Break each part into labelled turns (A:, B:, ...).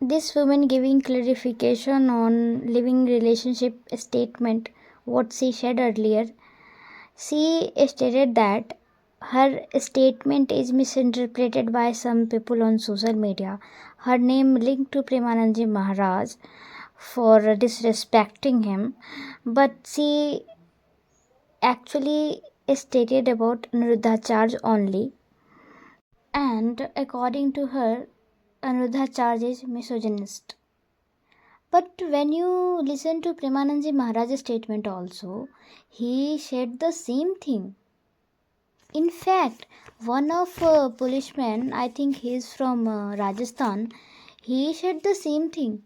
A: this woman giving clarification on living relationship statement, what she said earlier. She stated that her statement is misinterpreted by some people on social media. Her name linked to Premanandji Maharaj for disrespecting him, but she actually stated about Anuruddhacharya only. And according to her, Anuruddhacharya is misogynist. But when you listen to Premanandji Maharaj's statement also, he said the same thing. In fact, one of policemen, I think he is from Rajasthan, he said the same thing.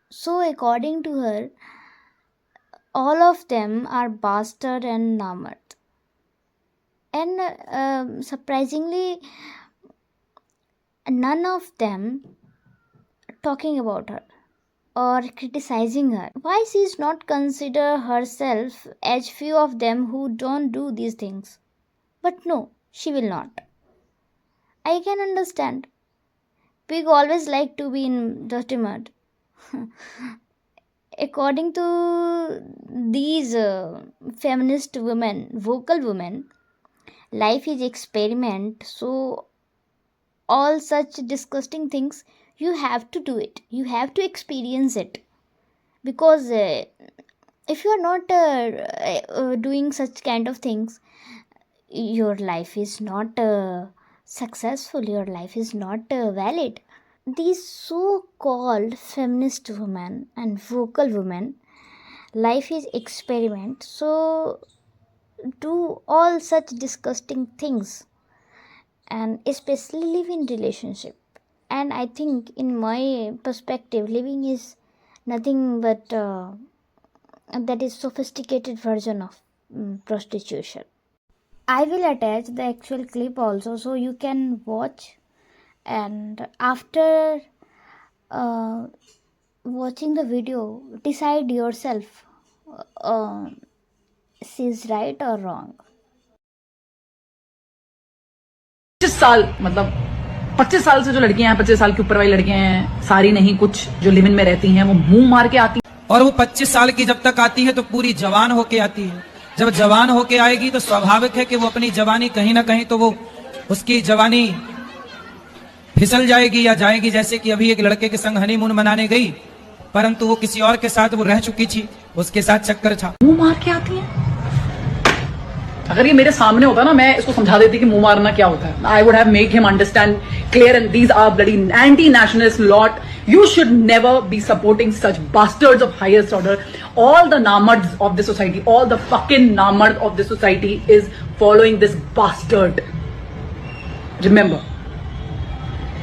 A: So according to her, all of them are bastard and namard. And surprisingly, none of them talking about her or criticizing her. Why she is not consider herself as few of them who don't do these things? But no, she will not. I can understand. Pig always like to be in dirty mud. According to these feminist women, vocal women, life is experiment. So all such disgusting things, you have to do it. You have to experience it. Because if you are not doing such kind of things, your life is not successful, your life is not valid. These so-called feminist women and vocal women, life is experiment, so do all such disgusting things, and especially live in relationship. And I think in my perspective, living is nothing but that is sophisticated version of prostitution. I will attach the actual clip also, so you can watch, and after watching the video, decide yourself she's right or wrong.
B: 25 साल मतलब 25 साल से जो लड़कियां हैं, 25 साल के ऊपर वाली लड़कियां हैं, सारी नहीं, कुछ जो लिव इन में रहती हैं, वो मुंह मार के आती हैं।
C: और वो 25 साल की जब तक आती है तो पूरी जवान होके आती है। जब जवान होके आएगी तो स्वाभाविक है कि वो अपनी जवानी कहीं ना कहीं तो वो उसकी जवानी फिसल जाएगी या जाएगी। जैसे कि अभी एक लड़के के संग हनीमून मनाने गई, परंतु वो किसी और के साथ वो रह चुकी थी, उसके साथ चक्कर था।
B: मुंह मार के आती हैं। अगर ये मेरे सामने होता ना, मैं इसको समझा देती कि मुंह मारना क्या होता है। I would have made him understand clear, and these are bloody anti nationalist lot. You should never be supporting such bastards of highest order. All the namards of the society, all the fucking namards of the society is following this bastard. Remember,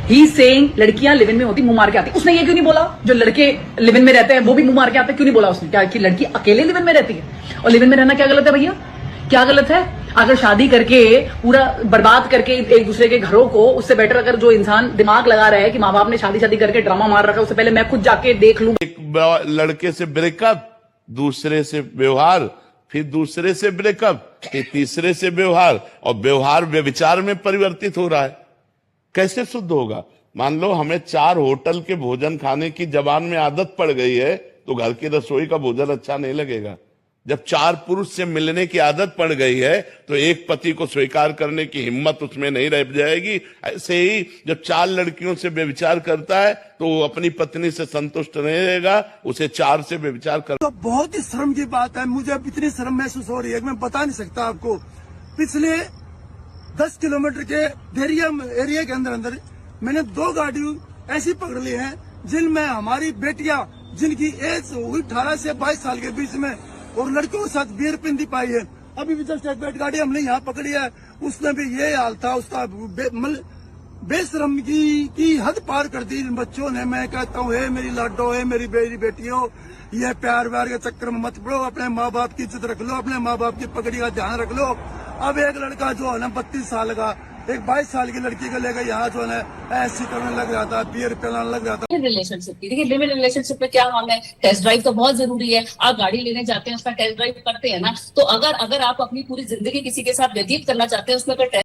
B: he's saying लड़कियां live in में होती मुंह मार के आती. उसने ये क्यों नहीं बोला जो लड़के लिव इन में रहते हैं वो भी मुंह मार के आते हैं? क्यों नहीं बोला उसने? क्या कि लड़की अकेले लिव इन में रहती है? और लिव इन में रहना क्या गलत है भैया? क्या गलत है? अगर शादी करके पूरा बर्बाद करके एक दूसरे के घरों को, उससे बेटर अगर जो इंसान दिमाग लगा रहा है कि माँ बाप ने शादी करके ड्रामा मार रखा है, उससे पहले मैं खुद जाके देख लूं।
D: एक लड़के से ब्रेकअप, दूसरे से व्यवहार, फिर दूसरे से ब्रेकअप, फिर तीसरे से व्यवहार, और व्यवहार व्यभिचार में परिवर्तित हो रहा है। कैसे शुद्ध होगा? मान लो हमें 4 होटल के भोजन खाने की जबान में आदत पड़ गई है, तो घर की रसोई का भोजन अच्छा नहीं लगेगा। जब 4 पुरुष से मिलने की आदत पड़ गई है, तो एक पति को स्वीकार करने की हिम्मत उसमें नहीं रह जाएगी। ऐसे ही जब 4 लड़कियों से व्यभिचार करता है, तो वो अपनी पत्नी से संतुष्ट नहीं रहेगा, उसे 4 से व्यभिचार कर।
E: तो बहुत ही शर्म की बात है, मुझे अब इतनी शर्म महसूस हो रही है कि मैं बता नहीं सकता आपको। पिछले 10 किलोमीटर के एरिया के अंदर मैंने 2 गाड़ी ऐसी पकड़ ली है जिनमें हमारी बेटियां, जिनकी एज हुई 18 से 22 साल के बीच में, और लड़कियों के साथ बियर पिंदी पाई है। अभी भी जस्ट एक बैठ गाड़ी हमने यहाँ पकड़ी है, उसमें भी ये हाल था उसका। बेशरम की हद पार कर दी इन बच्चों ने। मैं कहता हूँ, हे मेरी लाडो, हे मेरी बेटियों, ये प्यार व्यार के चक्कर में मत पड़ो, अपने माँ बाप की इज्जत रख लो, अपने माँ बाप की पगड़ी का ध्यान रख लो। अब एक लड़का जो है ना 32 साल का, एक 22 साल की लड़की को लेकर यहाँ जो है ऐसी करने लग जाता है, बियर पिलाने लग जाता है।
F: रिलेशनशिप की देखिए, लिव इन रिलेशनशिप में क्या हम है, टेस्ट ड्राइव तो बहुत जरूरी है। आप गाड़ी लेने जाते हैं, उसका टेस्ट ड्राइव करते हैं ना, तो अगर आप अपनी पूरी जिंदगी किसी के साथ व्यतीत करना चाहते हैं, उसमें अगर